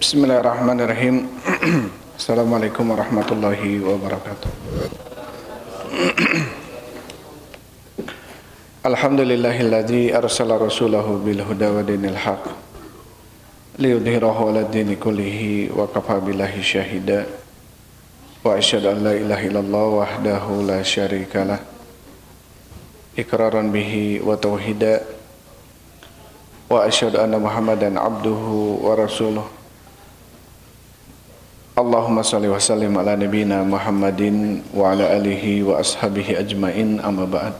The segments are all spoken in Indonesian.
Bismillahirrahmanirrahim. Assalamualaikum warahmatullahi wabarakatuh. Alhamdulillahilladzi arsala rasulahu bil huda wa dinil haq liyudhhirahu 'ala dini kullihi wa kafa billahi syahida wa asyhadu an la ilaha illallah wahdahu la syarikalah iqraran bihi wa tauhida wa asyhadu anna Muhammadan abduhu wa rasuluh. Allahumma salli wa sallim ala nabiyyina Muhammadin wa ala alihi wa ashabihi ajmain, amma ba'd.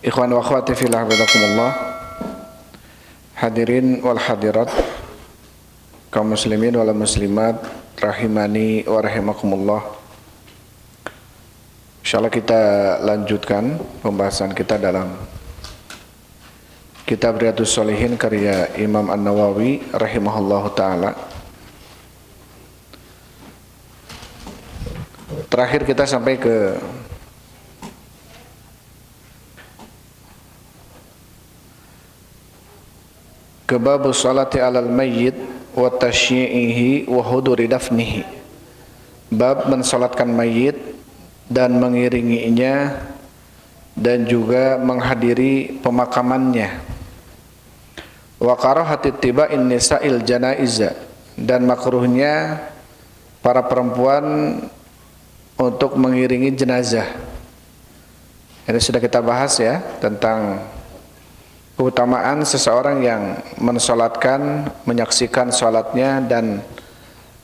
Ikhwan wa akhwati fillah, hafizakumullah. Hadirin wal hadirat, kaum muslimin wal muslimat rahimani wa rahimakumullah. Insyaallah kita lanjutkan pembahasan kita dalam kitab Riyadhus Shalihin karya Imam An-Nawawi rahimahullahu taala. Terakhir kita sampai ke bab salati alal mayyit wa tasyyi'ihi wa huduri dafnihi. Bab mensalatkan mayit dan mengiringinya dan juga menghadiri pemakamannya. Wa karahati tiba'in nisa'il janaiza, dan makruhnya para perempuan untuk mengiringi jenazah. Ini sudah kita bahas ya, tentang keutamaan seseorang yang mensolatkan, menyaksikan solatnya dan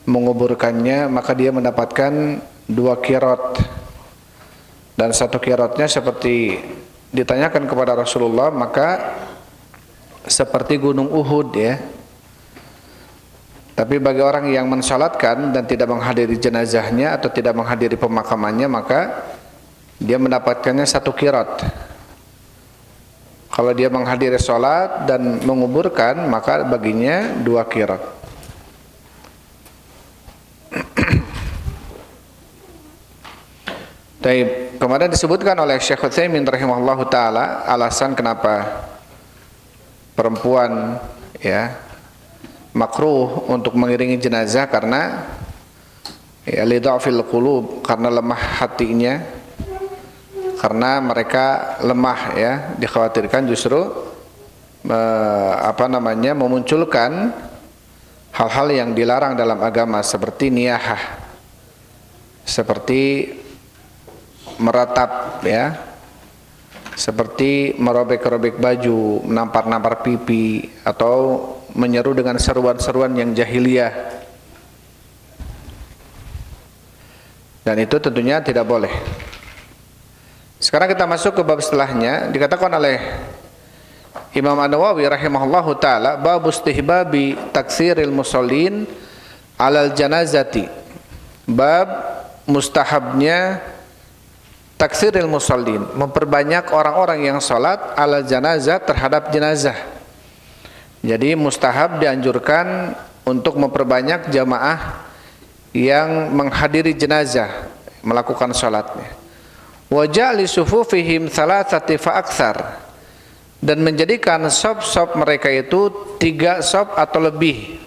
menguburkannya, maka dia mendapatkan 2 qirat. Dan 1 qiratnya seperti ditanyakan kepada Rasulullah, maka seperti gunung Uhud ya. Tapi bagi orang yang mensalatkan dan tidak menghadiri jenazahnya atau tidak menghadiri pemakamannya, maka dia mendapatkannya 1 qirat. Kalau dia menghadiri salat dan menguburkan, maka baginya 2 qirat. Baik, kemarin disebutkan oleh Syekh Utsaimin rahimahullahu taala alasan kenapa perempuan ya makruh untuk mengiringi jenazah, karena ya lidhafil qulub, karena lemah hatinya, karena mereka lemah ya, dikhawatirkan justru memunculkan hal-hal yang dilarang dalam agama seperti niyahah, seperti meratap ya, seperti merobek-robek baju, menampar-nampar pipi, atau menyeru dengan seruan-seruan yang jahiliyah. Dan itu tentunya tidak boleh. Sekarang kita masuk ke bab setelahnya. Dikatakan oleh Imam An-Nawawi rahimahullahu taala, bab istihbabi taksiril musallin alal janazati. Bab mustahabnya taksiril musallin, memperbanyak orang-orang yang salat ala janazah, terhadap jenazah. Jadi mustahab, dianjurkan untuk memperbanyak jamaah yang menghadiri jenazah, melakukan salatnya. Wa ja'li sufufihim thalathati fa aktsar, dan menjadikan saf-saf mereka itu 3 saf atau lebih.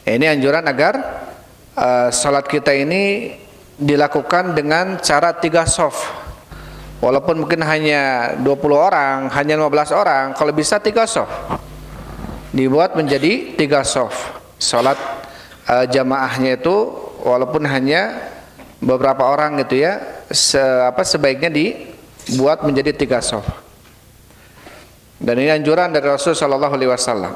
Ini anjuran agar salat kita ini dilakukan dengan cara 3 saf. Walaupun mungkin hanya 20 orang, hanya 15 orang, kalau bisa 3 saf dibuat menjadi 3 saf. Salat jamaahnya itu walaupun hanya beberapa orang gitu ya, sebaiknya dibuat menjadi 3 saf. Dan ini anjuran dari Rasul sallallahu alaihi wasallam.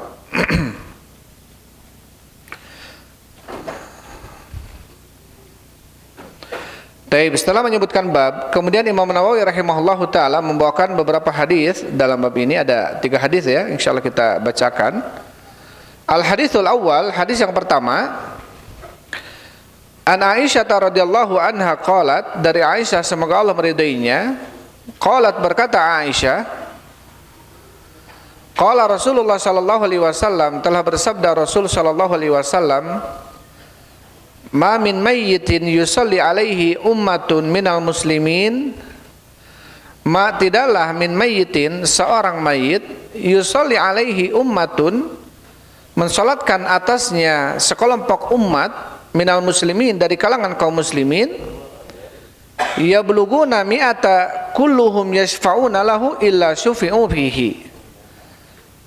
Baik, setelah menyebutkan bab, kemudian Imam Nawawi rahimahullahu taala membawakan beberapa hadis. Dalam bab ini ada 3 hadis ya, insyaallah kita bacakan. Al haditsul awal, hadis yang pertama, An Aisyah radhiyallahu anha qalat, dari Aisyah semoga Allah meridainya, qalat, berkata Aisyah, qala Rasulullah sallallahu alaihi wasallam, telah bersabda Rasul sallallahu alaihi wasallam, ma min mayyitin yusalli alaihi ummatun minal muslimin, ma tidaklah min mayyitin seorang mayit, yusalli alaihi ummatun mensolatkan atasnya sekelompok umat, minal muslimin dari kalangan kaum muslimin, yabluguna mi'ata kulluhum yashfa'una lahu illa syufi'u fihi,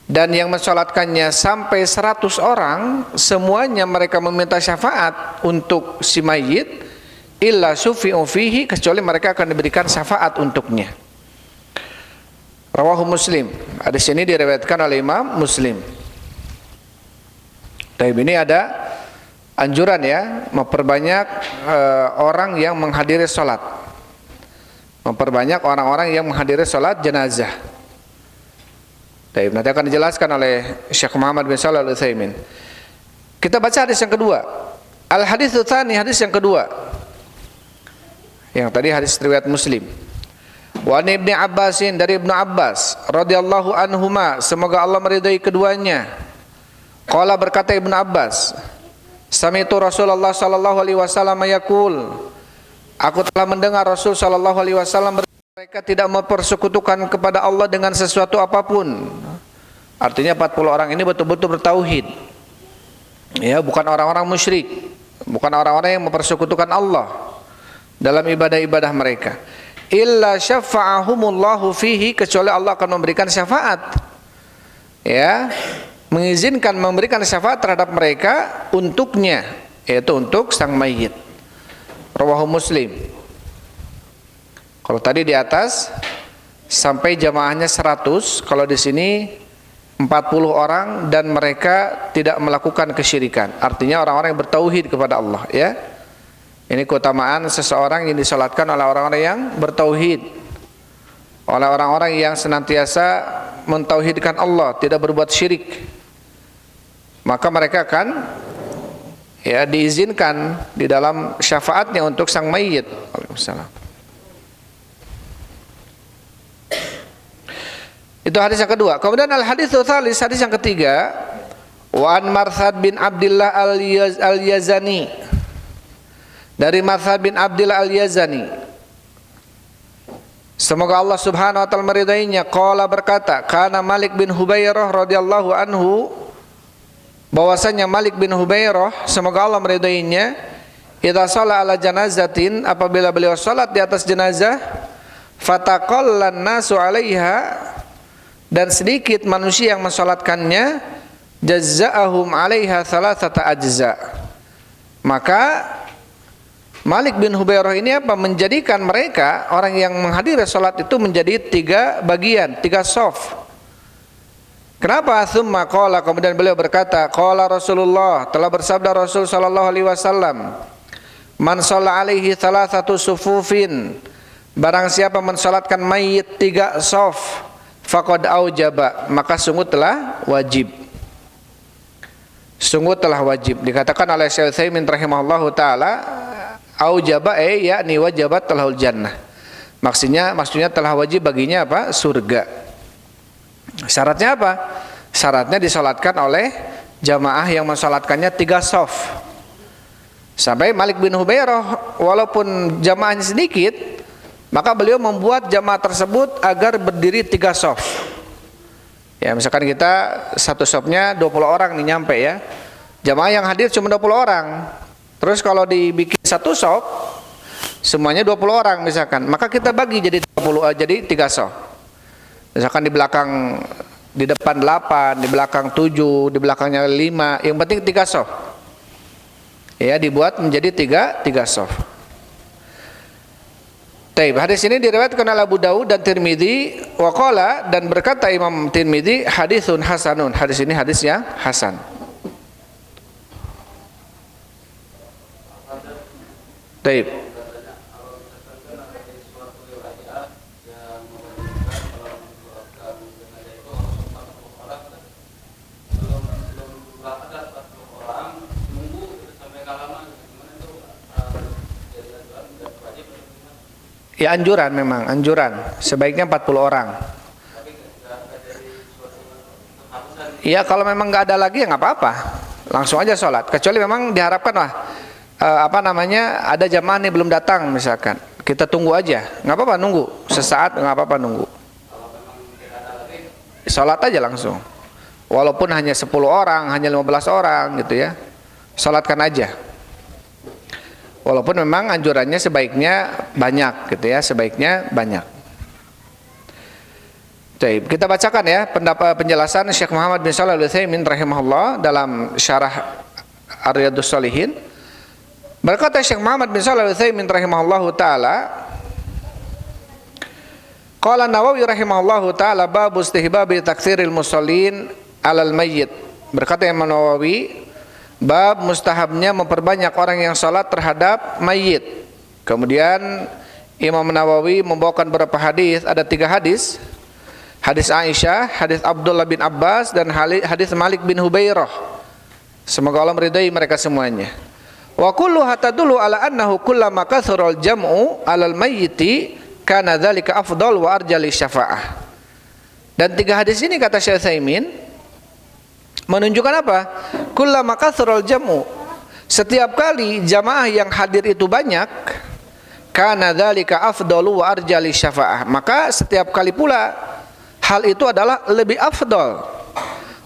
dan yang mensolatkannya sampai 100 orang, semuanya mereka meminta syafaat untuk si mayit, illa syufi'u fihi, kecuali mereka akan diberikan syafaat untuknya. Rawahu Muslim. Hadis ini diriwayatkan oleh Imam Muslim. Tapi ini ada anjuran ya, memperbanyak orang yang menghadiri sholat, memperbanyak orang-orang yang menghadiri sholat jenazah. Tapi nanti akan dijelaskan oleh Syekh Muhammad bin Shalih Al-Utsaimin. Kita baca hadis yang kedua. Al-haditsu tsani, hadis yang kedua. Yang tadi hadis riwayat Muslim. Wa Ibnu Abbasin, dari Ibnu Abbas radhiyallahu anhuma, semoga Allah meridai keduanya. Qala, berkata Ibnu Abbas, sami'tu Rasulullah sallallahu alaihi wasallam yaqul, aku telah mendengar Rasul sallallahu alaihi wasallam berkata, mereka tidak mempersekutukan kepada Allah dengan sesuatu apapun. Artinya 40 orang ini betul-betul bertauhid. Ya, bukan orang-orang musyrik, bukan orang-orang yang mempersekutukan Allah dalam ibadah-ibadah mereka. Illa syafa'ahumullahu fihi, kecuali Allah akan memberikan syafaat, ya, mengizinkan memberikan syafaat terhadap mereka untuknya, yaitu untuk sang mayit. Rawahu Muslim. Kalau tadi di atas sampai jamaahnya 100, kalau di sini 40 orang dan mereka tidak melakukan kesyirikan, artinya orang-orang yang bertauhid kepada Allah, ya. Ini keutamaan seseorang yang disolatkan oleh orang-orang yang bertauhid, oleh orang-orang yang senantiasa mentauhidkan Allah, tidak berbuat syirik. Maka mereka akan, ya, diizinkan di dalam syafaatnya untuk sang mayit. Waalaikumsalam. Itu hadis yang kedua. Kemudian al-haditsu tsalis, hadis yang ketiga, wa an Marsad bin Abdullah al-Yazani, dari Marsad bin Abdullah al-Yazani, semoga Allah subhanahu wa ta'ala meridainya, qala, berkata, kana Malik bin Hubairah radhiyallahu anhu, bahwasanya Malik bin Hubairah, semoga Allah meridainya, idza shalla ala janazatin, apabila beliau salat di atas jenazah, fataqallan nasu 'alaiha, dan sedikit manusia yang mensalatkannya, jazza'ahum 'alaiha thalathata ajza, maka Malik bin Hubairah ini apa? Menjadikan mereka, orang yang menghadiri salat itu, menjadi 3 bagian, 3 shaf. Kenapa? Tsumma qala, kemudian beliau berkata, qala Rasulullah, telah bersabda Rasul sallallahu alaihi wasallam, man shalla alaihi thalathatu sufufin, barang siapa mensalatkan mayit 3 shaf, faqad aujaba, maka sungguh telah wajib. Sungguh telah wajib. Dikatakan oleh Syekh Utsaimin rahimahullahu taala, aujaba yakni wajabat lahul jannah. Maksudnya telah wajib baginya apa? Surga. Syaratnya apa? Syaratnya disolatkan oleh jamaah yang mensolatkannya 3 shaf. Sampai Malik bin Hubairah, walaupun jamaahnya sedikit, maka beliau membuat jamaah tersebut agar berdiri 3 shaf. Ya, misalkan kita satu shafnya 20 orang nih nyampe, ya. Jamaah yang hadir cuma 20 orang. Terus kalau dibikin satu shaf, semuanya 20 orang misalkan, maka kita bagi jadi 3 shaf. Misalkan di belakang, di depan 8, di belakang 7, di belakangnya 5, yang penting 3 shaf. Ya, dibuat menjadi 3 shaf. Taib, hadis ini diriwayatkan oleh Abu Dawud dan Tirmidzi, wa qala, dan berkata Imam Tirmidzi, haditsun hasanun, hadis ini hadis yang hasan. Taib. Ya, anjuran, memang anjuran, sebaiknya 40 orang. Ya, kalau memang nggak ada lagi ya nggak apa-apa, langsung aja sholat. Kecuali memang diharapkan lah ada jamaah nih belum datang misalkan, kita tunggu aja, nggak apa-apa nunggu, sesaat nggak apa-apa nunggu. Salat aja langsung. Walaupun hanya 10 orang, hanya 15 orang gitu ya. Salatkan aja. Walaupun memang anjurannya sebaiknya banyak gitu ya, sebaiknya banyak. Baik, kita bacakan ya penjelasan Syekh Muhammad bin Shalih Al-Utsaimin rahimahullah dalam syarah Ar-Riyadhus Shalihin. Berkata Syekh Muhammad bin Shalih Al-Utsaimin rahimahullahu taala, qala Nawawi rahimahullahu taala bab istihbabi taktsiril musallin 'alal mayyit. Berkata Imam Nawawi, bab mustahabnya memperbanyak orang yang salat terhadap mayit. Kemudian Imam Nawawi membawakan beberapa hadis, ada 3 hadis. Hadis Aisyah, hadis Abdullah bin Abbas, dan hadis Malik bin Hubairah. Semoga Allah meridai mereka semuanya. Wa kulluha tadullu ala annahu kullama kathural jam'u 'alal mayyiti kana dzalika afdal wa arja li syafa'ah. Dan 3 hadis ini kata Syekh Utsaimin menunjukkan apa? Kullama kathural jam'u, setiap kali jamaah yang hadir itu banyak, kana dzalika afdalu wa arja li syafa'ah, maka setiap kali pula hal itu adalah lebih afdal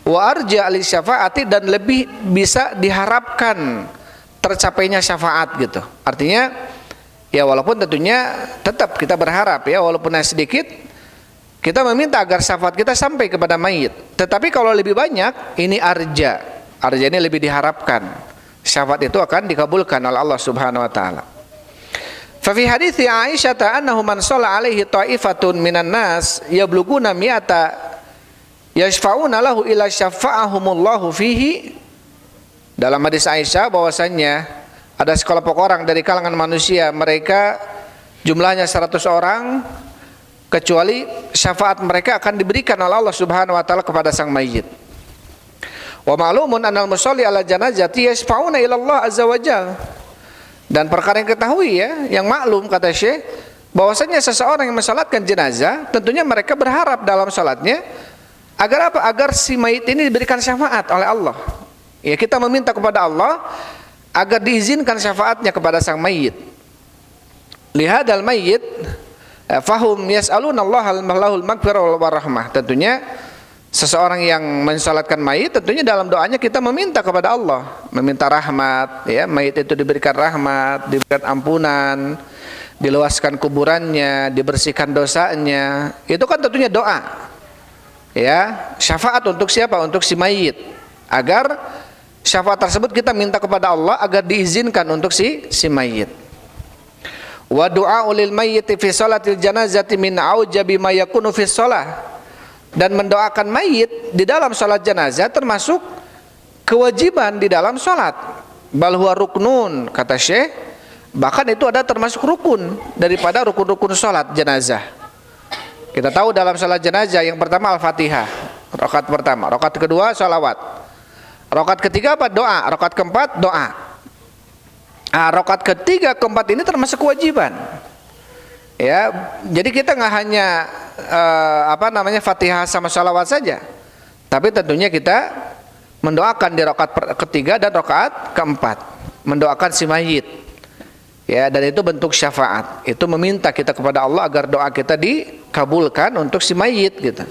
wa arja li syafaati, dan lebih bisa diharapkan tercapainya syafaat gitu. Artinya ya walaupun tentunya tetap kita berharap ya, walaupun sedikit kita meminta agar syafaat kita sampai kepada mayit. Tetapi kalau lebih banyak, ini arja ini lebih diharapkan syafaat itu akan dikabulkan oleh Allah Subhanahu wa taala. Fa fi hadithi Aisyah annahu man shalla alaihi ta'ifatun minan nas yabluguna mi'ata yashfa'una lahu ila syafa'ahumullahu fihi. Dalam hadis Aisyah bahwasannya ada sekelompok orang dari kalangan manusia, mereka jumlahnya 100 orang, kecuali syafaat mereka akan diberikan oleh Allah Subhanahu wa taala kepada sang mayit. Wa ma'lumun annal musalli ala janazati yashfa'una ila Allah azza wajalla. Dan perkara yang ketahui ya, yang maklum kata Syekh, bahwasanya seseorang yang mensalatkan jenazah, tentunya mereka berharap dalam salatnya agar apa? Agar si mayit ini diberikan syafaat oleh Allah. Ya, kita meminta kepada Allah agar diizinkan syafaatnya kepada sang mayit. Lihadal mayit fahum yas'aluna Allah al-mahlahul maghfirah wal rahmah. Tentunya seseorang yang mensalatkan mayit, tentunya dalam doanya kita meminta kepada Allah, meminta rahmat ya, mayit itu diberikan rahmat, diberikan ampunan, diluaskan kuburannya, dibersihkan dosanya. Itu kan tentunya doa ya, syafaat untuk siapa? Untuk si mayit, agar syafaat tersebut kita minta kepada Allah agar diizinkan untuk si mayit. Wa du'a lil mayyit fi shalatil janazati min aujabi ma yakunu fi shalah. Dan mendoakan mayit di dalam salat jenazah termasuk kewajiban di dalam salat. Bal huwa ruknun, kata Syekh, bahkan itu ada termasuk rukun daripada rukun-rukun salat jenazah. Kita tahu dalam salat jenazah yang pertama Al-Fatihah, rakaat pertama, rakaat kedua salawat, rakaat ketiga apa? Doa, rakaat keempat doa. Rakaat ketiga keempat ini termasuk kewajiban. Ya, jadi kita nggak hanya Fatihah sama sholawat saja, tapi tentunya kita mendoakan di rakaat ketiga dan rakaat keempat, mendoakan si mayit. Ya, dan itu bentuk syafaat. Itu meminta kita kepada Allah agar doa kita dikabulkan untuk si mayit gitu.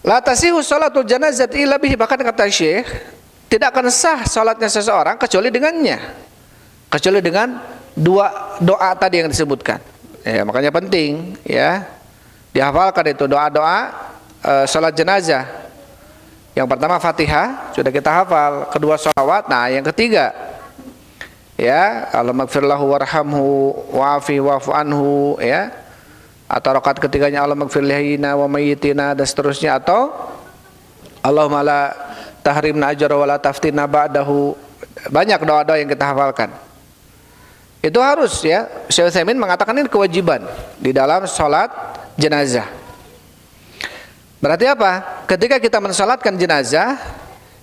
La tasihu sholatul janazati illa bihi, bahkan kata Syekh, tidak akan sah salatnya seseorang kecuali dengannya, kecuali dengan 2 doa tadi yang disebutkan. Ya, makanya penting ya dihafalkan itu doa-doa salat jenazah. Yang pertama Fatihah sudah kita hafal, kedua sholawat, nah yang ketiga ya Allahummaghfirlahu warhamhu wa'afi wa'fu anhu ya, atau rakaat ketiganya Allahummaghfir lihina wa mayyitina dan seterusnya, atau Allahumma la tahrimna ajra wa la taftina ba'dahu. Banyak doa-doa yang kita hafalkan. Itu harus ya, Syekh Utsaimin mengatakan ini kewajiban di dalam sholat jenazah. Berarti apa? Ketika kita mensalatkan jenazah,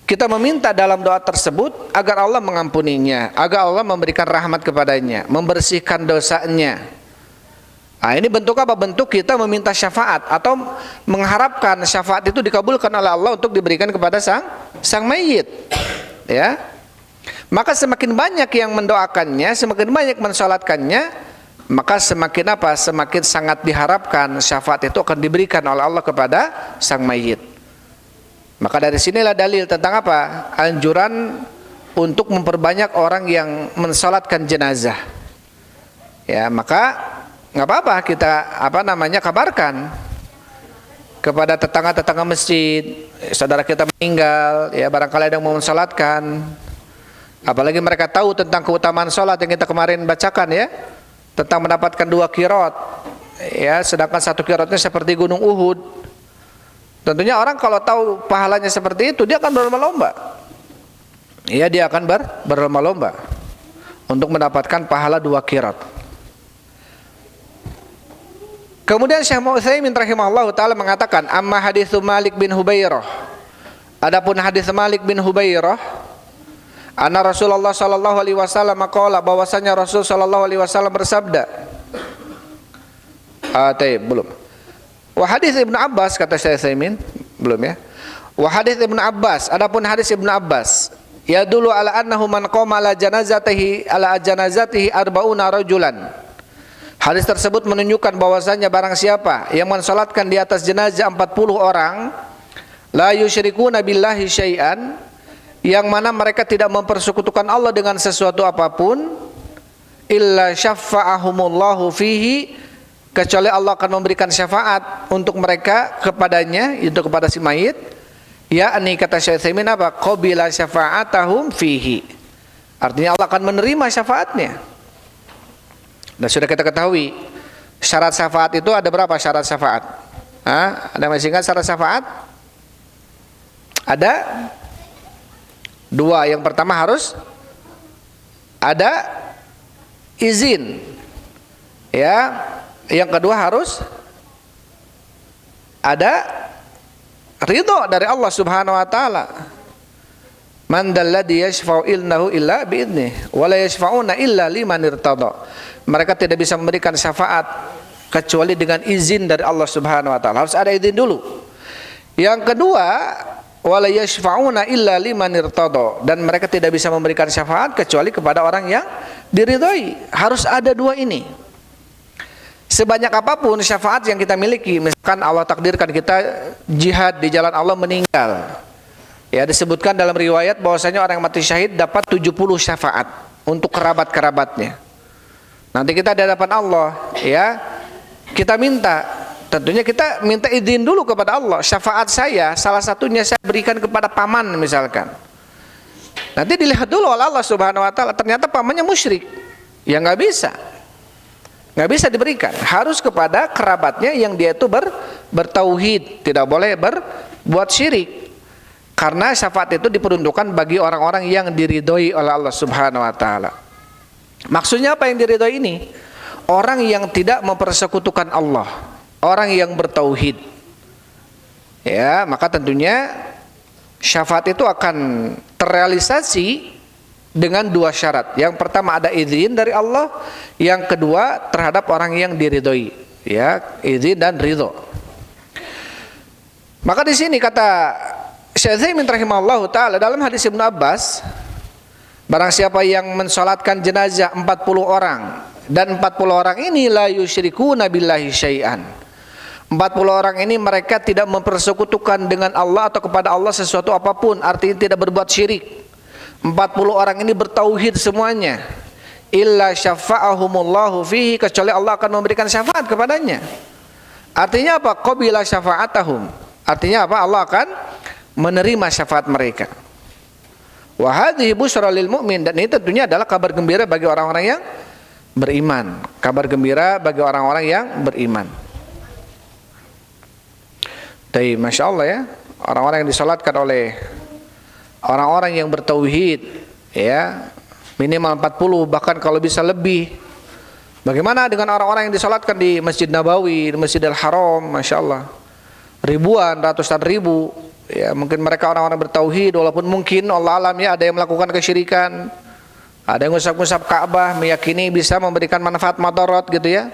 kita meminta dalam doa tersebut agar Allah mengampuninya, agar Allah memberikan rahmat kepadanya, membersihkan dosanya. Nah, ini bentuk apa? Bentuk kita meminta syafaat atau mengharapkan syafaat itu dikabulkan oleh Allah untuk diberikan kepada sang mayit. Ya. Maka semakin banyak yang mendoakannya, semakin banyak mensolatkannya, maka semakin apa? Semakin sangat diharapkan syafaat itu akan diberikan oleh Allah kepada sang mayit. Maka dari sinilah dalil tentang apa? Anjuran untuk memperbanyak orang yang mensolatkan jenazah. Ya, maka nggak apa-apa kita kabarkan kepada tetangga-tetangga masjid, saudara kita meninggal, ya barangkali ada yang mau mensolatkan. Apalagi mereka tahu tentang keutamaan sholat yang kita kemarin bacakan ya, tentang mendapatkan 2 qiraat, ya, sedangkan 1 qiraatnya seperti gunung Uhud. Tentunya orang kalau tahu pahalanya seperti itu, dia akan berlomba-lomba. Ya, dia akan berlomba-lomba untuk mendapatkan pahala 2 qiraat. Kemudian Syekh Utsaimin rahimahullah taala mengatakan, amma hadits Malik bin Hubairah. Adapun hadis Malik bin Hubairah, anna Rasulullah sallallahu alaihi wasallam qala, bahwasanya Rasul sallallahu alaihi wasallam bersabda. Belum. Wa hadis Ibnu Abbas, kata Syekh Utsaimin, belum ya. Wa hadis Ibnu Abbas, adapun hadis Ibnu Abbas, ya dulu ala annahu man qama ala janazatihi arba'una rajulan. Hadis tersebut menunjukkan bahwasanya barang siapa yang mensalatkan di atas jenazah 40 orang, la yusyrikuna billahi syai'an, yang mana mereka tidak mempersekutukan Allah dengan sesuatu apapun, illa syafa'ahumullahu fihi, kecuali Allah akan memberikan syafaat untuk mereka kepadanya, itu kepada si mayit, yakni kata Syekh Utsaimin apa? Qabila syafa'atahum fihi, artinya Allah akan menerima syafaatnya. Dan sudah kita ketahui syarat syafaat itu ada berapa syarat syafaat? Ada masih ingat syarat syafaat? Ada 2. Yang pertama harus ada izin, ya. Yang kedua harus ada ridho dari Allah Subhanahu wa taala. Man dalladhi yashfa'u ilnahu illa bi'idnih wa la yashfa'una illa liman irtada. Mereka tidak bisa memberikan syafaat kecuali dengan izin dari Allah Subhanahu wa taala. Harus ada izin dulu. Yang kedua, wala yashfa'una illa liman irtada, dan mereka tidak bisa memberikan syafaat kecuali kepada orang yang diridhoi. Harus ada 2 ini. Sebanyak apapun syafaat yang kita miliki, misalkan Allah takdirkan kita jihad di jalan Allah meninggal, ya, disebutkan dalam riwayat bahwasanya orang yang mati syahid dapat 70 syafaat untuk kerabat-kerabatnya. Nanti kita di hadapan Allah, ya, kita minta, tentunya kita minta izin dulu kepada Allah. Syafaat saya, salah satunya saya berikan kepada paman misalkan. Nanti dilihat dulu oleh Allah Subhanahu wa taala, ternyata pamannya musyrik, ya nggak bisa diberikan. Harus kepada kerabatnya yang dia itu bertauhid, tidak boleh berbuat syirik. Karena syafaat itu diperuntukkan bagi orang-orang yang diridhoi oleh Allah Subhanahu wa taala. Maksudnya apa yang diridhoi ini? Orang yang tidak mempersekutukan Allah, orang yang bertauhid. Ya, maka tentunya syafaat itu akan terrealisasi dengan 2 syarat. Yang pertama ada izin dari Allah, yang kedua terhadap orang yang diridhoi, ya, izin dan ridho. Maka di sini kata Syekh Utsaimin rahimahullahu taala dalam hadis Ibnu Abbas, barang siapa yang mensolatkan jenazah 40 orang, dan 40 orang ini la yusyrikuna billahi syai'an. 40 orang ini mereka tidak mempersekutukan dengan Allah atau kepada Allah sesuatu apapun, artinya tidak berbuat syirik. 40 orang ini bertauhid semuanya. Illa syafa'ahumullahu fihi, kecuali Allah akan memberikan syafaat kepadanya. Artinya apa? Qabila syafa'atahum. Artinya apa? Allah akan menerima syafaat mereka. Wa hadhihi busyra lil mu'min, dan ini tentunya adalah kabar gembira bagi orang-orang yang beriman. Kabar gembira bagi orang-orang yang beriman. Tapi Masya Allah ya, orang-orang yang disolatkan oleh orang-orang yang bertauhid, ya, minimal 40, bahkan kalau bisa lebih. Bagaimana dengan orang-orang yang disolatkan di Masjid Nabawi, di Masjidil Haram, Masya Allah, ribuan, ratusan ribu. Ya, mungkin mereka orang-orang bertauhid, walaupun mungkin Allah alam ya ada yang melakukan kesyirikan, ada yang ngusap-ngusap Ka'bah, meyakini bisa memberikan manfaat madarat gitu ya.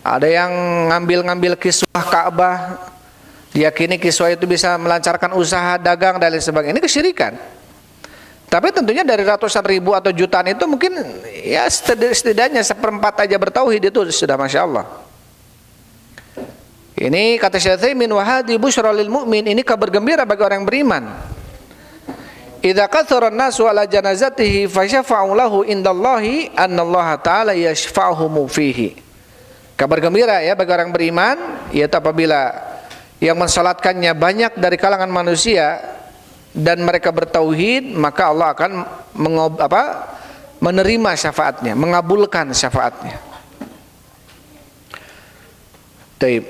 Ada yang ngambil kiswah Ka'bah, diyakini kiswah itu bisa melancarkan usaha dagang dan lain sebagainya. Ini kesyirikan. Tapi tentunya dari ratusan ribu atau jutaan itu mungkin ya setidaknya seperempat aja bertauhid itu sudah Masya Allah. Ini kata Syekh Utsaimin, wa hadhi busyra lil mu'min, ini kabar gembira bagi orang yang beriman. Idza katsara an-nasu ala janazatihi fasyafa'u lahu indallahi annallaha ta'ala yashfa'uhum fihi. Kabar gembira ya bagi orang beriman, yaitu apabila yang mensalatkannya banyak dari kalangan manusia dan mereka bertauhid, maka Allah akan menerima syafaatnya, mengabulkan syafaatnya. Taib.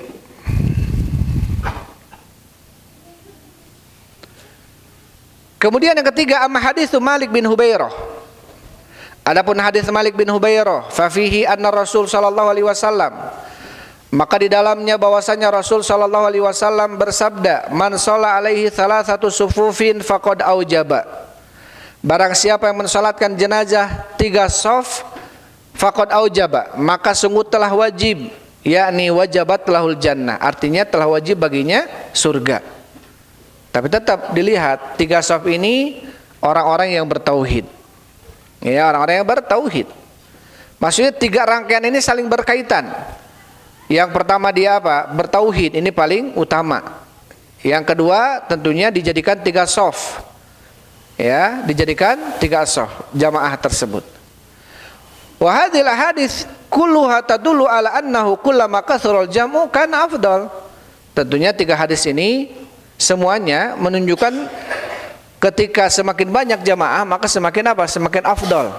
Kemudian yang ketiga, amma hadis Malik bin Hubairah. Adapun hadis Malik bin Hubairah, fa fihi anna Rasul sallallahu alaihi wasallam, maka di dalamnya bahwasanya Rasul sallallahu alaihi wasallam bersabda, man shalla alaihi thalathatu sufufin faqad aujaba. Barang siapa yang mensalatkan jenazah 3 shaf, faqad aujaba, maka sungguh telah wajib, yakni wajabat lahul jannah, artinya telah wajib baginya surga. Tapi tetap dilihat 3 shaf ini orang-orang yang bertauhid. Ya, orang-orang yang bertauhid. Maksudnya 3 rangkaian ini saling berkaitan. Yang pertama dia apa? Bertauhid, ini paling utama. Yang kedua tentunya dijadikan 3 shaf. Ya, dijadikan 3 shaf jamaah tersebut. Wa hadhil hadis kulluha tadullu ala annahu kullama kathural jam'u kana afdal. Tentunya 3 hadis ini semuanya menunjukkan ketika semakin banyak jamaah maka semakin apa? Semakin afdal.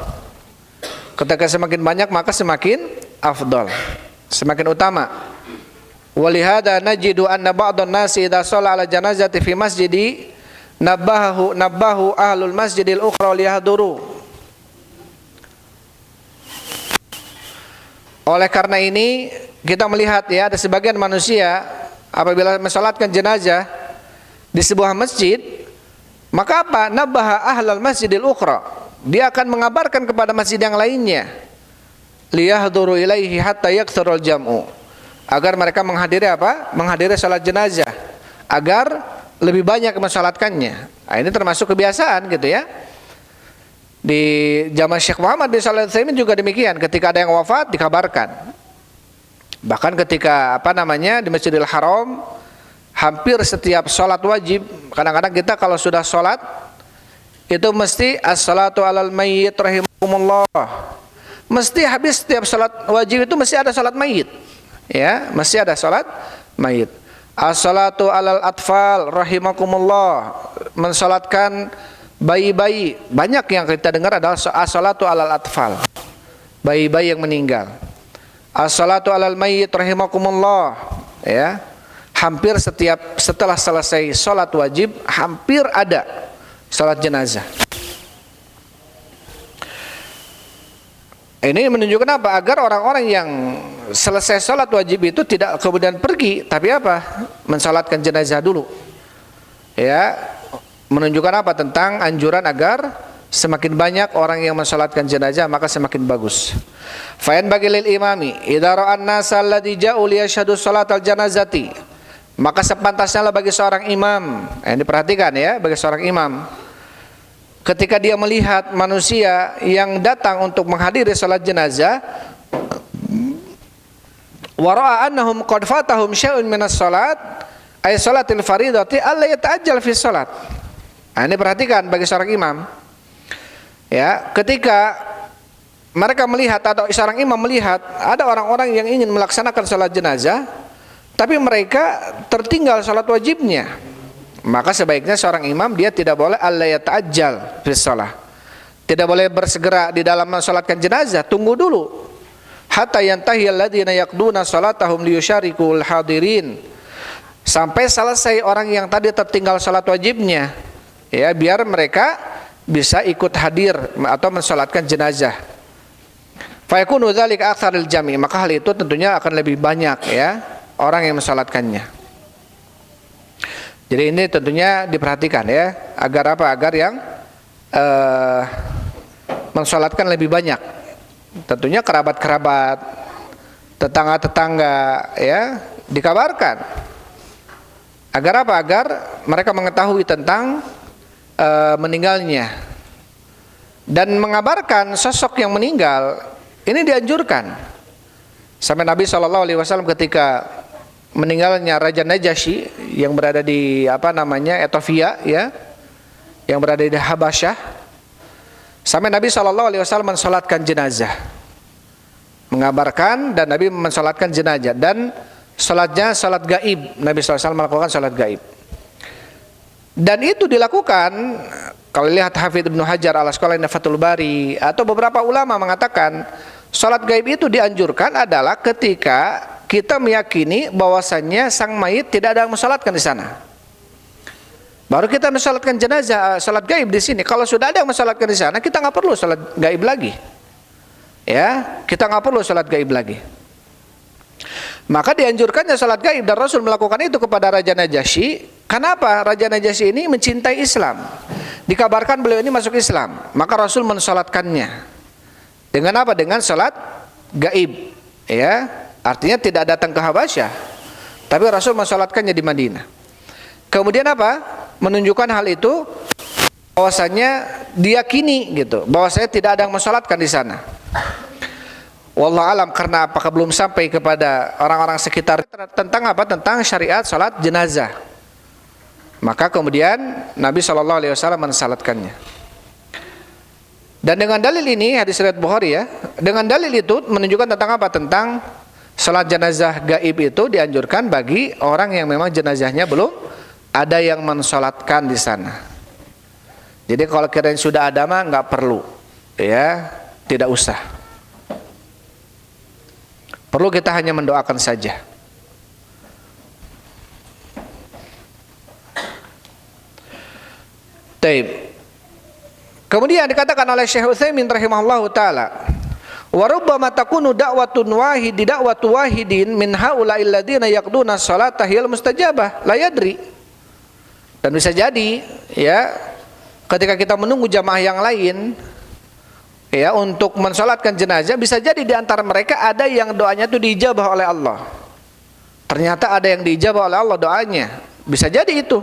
Ketika semakin banyak maka semakin afdal, semakin utama. Walihada najidu anna ba'dhan nasi idza shalla ala janazati fi masjidi nabbahu ahlul masjidil ukhra liyahduru. Oleh karena ini kita melihat ya, ada sebagian manusia apabila mensalatkan jenazah di sebuah masjid, maka apa? Nabbaha ahlal masjidil ukhra, dia akan mengabarkan kepada masjid yang lainnya, liyahduru ilaihi hatta yakthurul jam'u, agar mereka menghadiri apa? Menghadiri salat jenazah, agar lebih banyak mensalatkannya. Nah, ini termasuk kebiasaan gitu ya. Di zaman Syekh Muhammad bin Shalih Al-Utsaimin juga demikian, ketika ada yang wafat dikabarkan. Bahkan ketika di Masjidil Haram, hampir setiap sholat wajib, kadang-kadang kita kalau sudah sholat itu mesti as-salatu alal mayyit rahimakumullah, mesti habis setiap sholat wajib itu mesti ada sholat mayit, ya, mesti ada sholat mayit. As-salatu alal atfal rahimakumullah, mensalatkan bayi-bayi. Banyak yang kita dengar adalah as-salatu alal atfal, bayi-bayi yang meninggal. As-salatu alal mayyit rahimakumullah, ya. Hampir setelah selesai sholat wajib, hampir ada sholat jenazah. Ini menunjukkan apa? Agar orang-orang yang selesai sholat wajib itu tidak kemudian pergi, tapi apa? Mensalatkan jenazah dulu. Ya, menunjukkan apa? Tentang anjuran agar semakin banyak orang yang mensalatkan jenazah maka semakin bagus. Fa yan bagi lil imami idza ra'a an-nasa alladhi ja'u liyashhadu shalatal janazati, maka sepantasnya lah bagi seorang imam, ini perhatikan ya, bagi seorang imam, ketika dia melihat manusia yang datang untuk menghadiri salat jenazah, wa ra'a annahum qad fatahum syai'un minas salat, ay salatil faridati alla yata'ajjal fi salat. Nah, ini perhatikan bagi seorang imam. Ya, ketika mereka melihat atau seorang imam melihat ada orang-orang yang ingin melaksanakan salat jenazah, tapi mereka tertinggal salat wajibnya, maka sebaiknya seorang imam dia tidak boleh alla yata'ajjal fi shalah, tidak boleh bersegera di dalam mensalatkan jenazah, tunggu dulu hatta yantahi alladziina yaqduna salatahum liyusyarikul hadirin, sampai selesai orang yang tadi tertinggal salat wajibnya, ya, biar mereka bisa ikut hadir atau mensalatkan jenazah. Fa yakunu dzalika aktsaril jami', maka hal itu tentunya akan lebih banyak ya orang yang mensalatkannya. Jadi ini tentunya diperhatikan ya, agar apa? Agar yang mensalatkan lebih banyak. Tentunya kerabat-kerabat, tetangga-tetangga ya, dikabarkan. Agar apa? Agar mereka mengetahui tentang meninggalnya. dan mengabarkan sosok yang meninggal ini dianjurkan. Sampai Nabi SAW ketika meninggalnya Raja Najasyi yang berada di Ethiopia, ya, yang berada di Habasyah, sampai Nabi SAW mensolatkan jenazah, mengabarkan, dan Nabi mensolatkan jenazah, dan solatnya solat gaib. Nabi SAW melakukan solat gaib, dan itu dilakukan. Kalau lihat Hafidz Ibnu Hajar al-Asqalani Fathul Bari atau beberapa ulama mengatakan salat gaib itu dianjurkan adalah ketika kita meyakini bahwasannya sang mayit tidak ada yang mensalatkan di sana. Baru kita mensalatkan jenazah, salat gaib di sini. Kalau sudah ada yang mensalatkan di sana, kita nggak perlu salat gaib lagi. Ya, kita nggak perlu salat gaib lagi. Maka dianjurkannya salat gaib, dan Rasul melakukan itu kepada Raja Najasyi. Kenapa? Raja Najasyi ini mencintai Islam. Dikabarkan beliau ini masuk Islam, maka Rasul mensalatkannya. Dengan apa? Dengan salat gaib. Ya, artinya tidak datang ke Habasyah, tapi Rasul mensalatkannya di Madinah. Kemudian apa? Menunjukkan hal itu bahwasanya diyakini gitu, bahwasanya tidak ada yang mensalatkan di sana. Wallahu alam, karena apakah belum sampai kepada orang-orang sekitar tentang apa? Tentang syariat salat jenazah. Maka kemudian Nabi SAW mensalatkannya. Dan dengan dalil ini, hadis riwayat Bukhari, ya, dengan dalil itu menunjukkan tentang apa? Tentang salat jenazah gaib itu dianjurkan bagi orang yang memang jenazahnya belum ada yang mensalatkan di sana. Jadi kalau kirain sudah ada mah nggak perlu, ya, tidak usah. Perlu kita hanya mendoakan saja. Taib. Kemudian dikatakan oleh Syekh Utsaimin rahimahullahu taala, wa rubbama takunu da'watun da'watu wahidin min haula'il ladzina yaqduna sholata hiyal mustajabah la yadri. Dan bisa jadi, ya, ketika kita menunggu jamaah yang lain, ya, untuk mensolatkan jenazah, bisa jadi di antara mereka ada yang doanya itu diijabah oleh Allah. Ternyata ada yang diijabah oleh Allah doanya. Bisa jadi itu.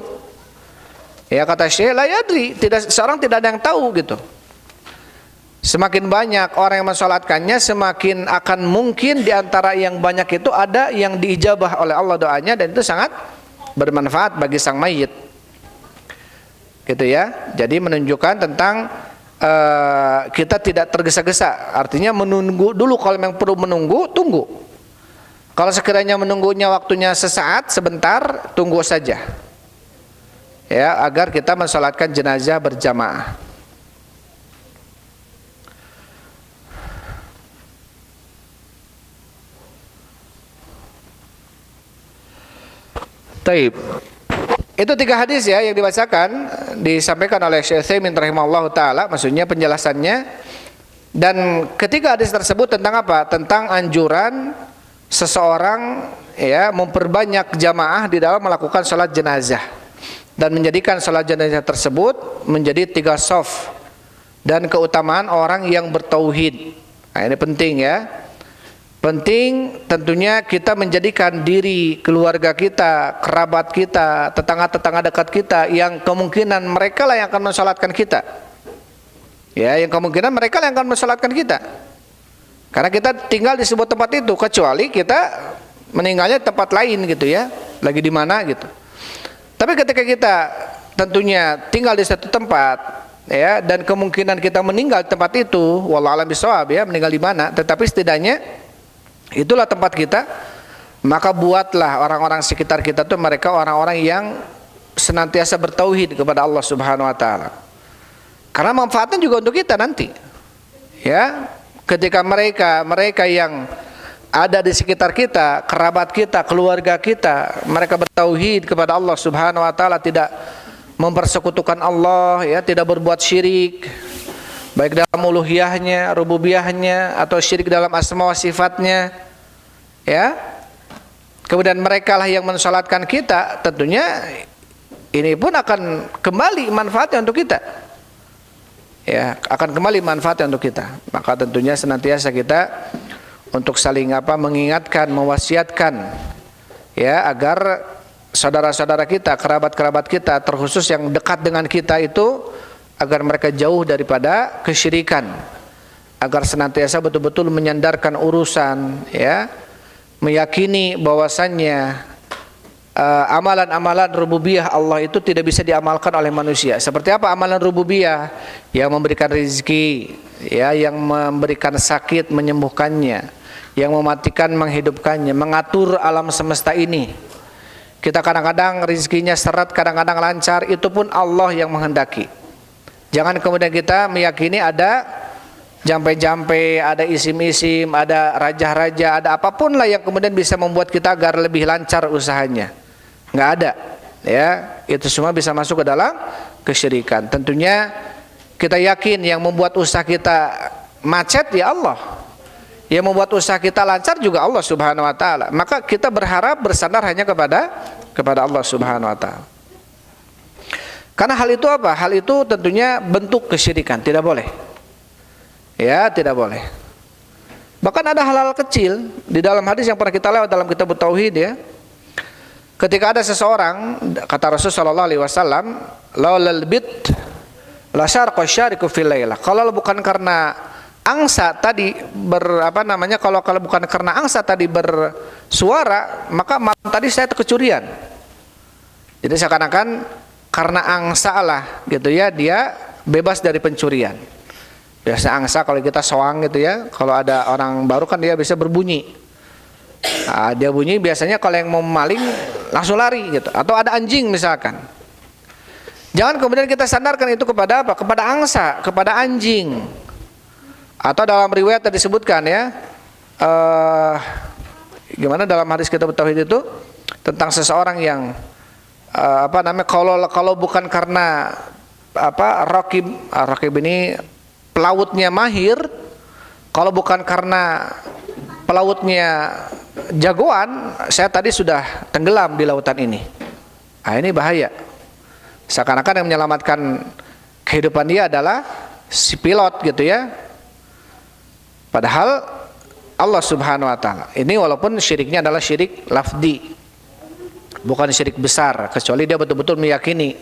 Ya, kata Syekh, la yadri, seorang tidak ada yang tahu gitu. Semakin banyak orang yang mensolatkannya, semakin akan mungkin di antara yang banyak itu ada yang diijabah oleh Allah doanya, dan itu sangat bermanfaat bagi sang mayit. Gitu ya. Jadi menunjukkan tentang kita tidak tergesa-gesa. Artinya menunggu dulu, kalau memang perlu menunggu, tunggu. Kalau sekiranya menunggunya waktunya sesaat, sebentar, tunggu saja. Ya, agar kita mensalatkan jenazah berjamaah. Taib. Itu 3 hadis, ya, yang dibacakan, disampaikan oleh Syekh Utsaimin rahimahullahu taala, maksudnya penjelasannya. Dan ketiga hadis tersebut tentang apa? Tentang anjuran seseorang, ya, memperbanyak jamaah di dalam melakukan salat jenazah, dan menjadikan salat jenazah tersebut menjadi 3 shaf, dan keutamaan orang yang bertauhid. Nah, ini penting, ya. Penting tentunya kita menjadikan diri, keluarga kita, kerabat kita, tetangga-tetangga dekat kita yang kemungkinan mereka lah yang akan mensalatkan kita. Ya, yang kemungkinan mereka lah yang akan mensalatkan kita. Karena kita tinggal di sebuah tempat itu, kecuali kita meninggalnya di tempat lain gitu, ya. Lagi di mana gitu. Tapi ketika kita tentunya tinggal di satu tempat, ya, dan kemungkinan kita meninggal di tempat itu, wallahu a'lam bishawab, ya, meninggal di mana, tetapi setidaknya itulah tempat kita, maka buatlah orang-orang sekitar kita tuh mereka orang-orang yang senantiasa bertauhid kepada Allah Subhanahu wa taala. Karena manfaatnya juga untuk kita nanti. Ya, ketika mereka yang ada di sekitar kita, kerabat kita, keluarga kita, mereka bertauhid kepada Allah Subhanahu wa taala, tidak mempersekutukan Allah, ya, tidak berbuat syirik, baik dalam uluhiyahnya, rububiyahnya, atau syirik dalam asma wa sifatnya, ya. Kemudian mereka lah yang mensalatkan kita, tentunya ini pun akan kembali manfaatnya untuk kita, ya, akan kembali manfaatnya untuk kita. Maka tentunya senantiasa kita untuk saling mengingatkan, mewasiatkan, ya, agar saudara-saudara kita, kerabat-kerabat kita, terkhusus yang dekat dengan kita itu agar mereka jauh daripada kesyirikan, agar senantiasa betul-betul menyandarkan urusan, ya, meyakini bahwasannya amalan-amalan rububiyah Allah itu tidak bisa diamalkan oleh manusia. Seperti apa amalan rububiyah? Yang memberikan rezeki, ya, yang memberikan sakit, menyembuhkannya, yang mematikan, menghidupkannya, mengatur alam semesta ini. Kita kadang-kadang rezekinya seret, kadang-kadang lancar, itu pun Allah yang menghendaki. Jangan kemudian kita meyakini ada jampe-jampe, ada isim-isim, ada raja-raja, ada apapun lah yang kemudian bisa membuat kita agar lebih lancar usahanya. Nggak ada, ya. Itu semua bisa masuk ke dalam kesyirikan. Tentunya kita yakin yang membuat usaha kita macet ya Allah, yang membuat usaha kita lancar juga Allah Subhanahu wa taala. Maka kita berharap bersandar hanya kepada Allah Subhanahu wa taala. Karena hal itu apa? Hal itu tentunya bentuk kesyirikan, tidak boleh. Ya, tidak boleh. Bahkan ada hal-hal kecil di dalam hadis yang pernah kita lewat dalam kitab tauhid, ya. Ketika ada seseorang, kata Rasulullah sallallahu alaihi wasallam, laulal bit la syarqa syariku fil lailah. Kalau bukan karena angsa tadi kalau bukan karena angsa tadi bersuara, maka malam tadi saya kecurian. Jadi seakan-akan karena angsa lah gitu ya, dia bebas dari pencurian. Biasa angsa kalau kita soang gitu ya, kalau ada orang baru kan dia bisa berbunyi. Nah, dia bunyi biasanya kalau yang mau maling langsung lari gitu, atau ada anjing misalkan. Jangan kemudian kita sandarkan itu kepada apa? Kepada angsa, kepada anjing. Atau dalam riwayat tadi disebutkan, ya, gimana dalam hadis kitab tauhid itu tentang seseorang yang kalau bukan karena Raqib ini pelautnya mahir, kalau bukan karena pelautnya jagoan, saya tadi sudah tenggelam di lautan ini. Nah, ini bahaya. Seakan-akan yang menyelamatkan kehidupan dia adalah si pilot gitu ya. Padahal Allah Subhanahu wa taala. Ini walaupun syiriknya adalah syirik lafdi, bukan syirik besar, kecuali dia betul-betul meyakini.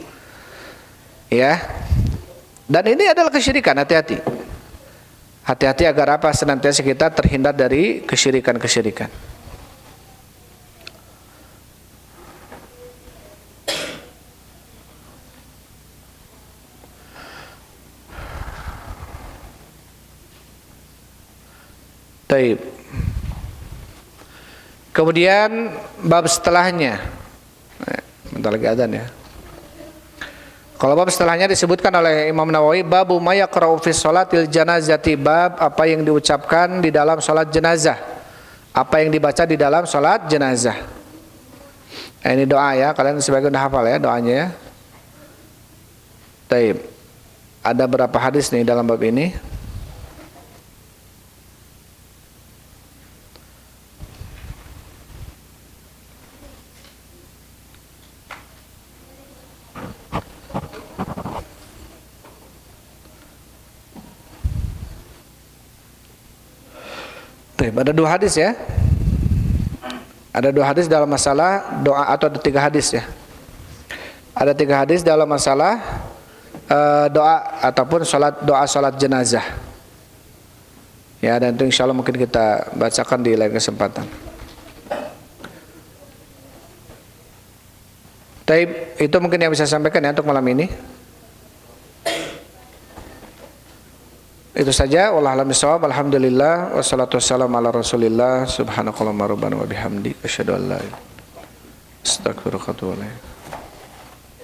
Ya. Dan ini adalah kesyirikan, hati-hati. Hati-hati agar apa? Senantiasa kita terhindar dari kesyirikan-kesyirikan. Baik. Kemudian bab setelahnya. Bentar lagi adzan ya. Kalau bab setelahnya disebutkan oleh Imam Nawawi, babu ma yaqra'u fi sholatil janazati, bab apa yang diucapkan di dalam salat jenazah. Apa yang dibaca di dalam salat jenazah. Ini doa ya, kalian sebagian udah hafal ya doanya ya. Baik. Ada berapa hadis nih dalam bab ini? Ada 2 hadis ya. Ada 2 hadis dalam masalah doa, atau ada 3 hadis ya. Ada 3 hadis dalam masalah doa ataupun doa salat jenazah. Ya, dan itu insyaallah mungkin kita bacakan di lain kesempatan. Taib, itu mungkin yang bisa saya sampaikan ya untuk malam ini. Itu saja, wallahu a'lam bishawab. Alhamdulillah wassalatu wassalamu ala Rasulillah. Subhanakallahumma rabbana wa bihamdika asyhadu an la ilaha illa anta astaghfiruka wa atubu ilaik.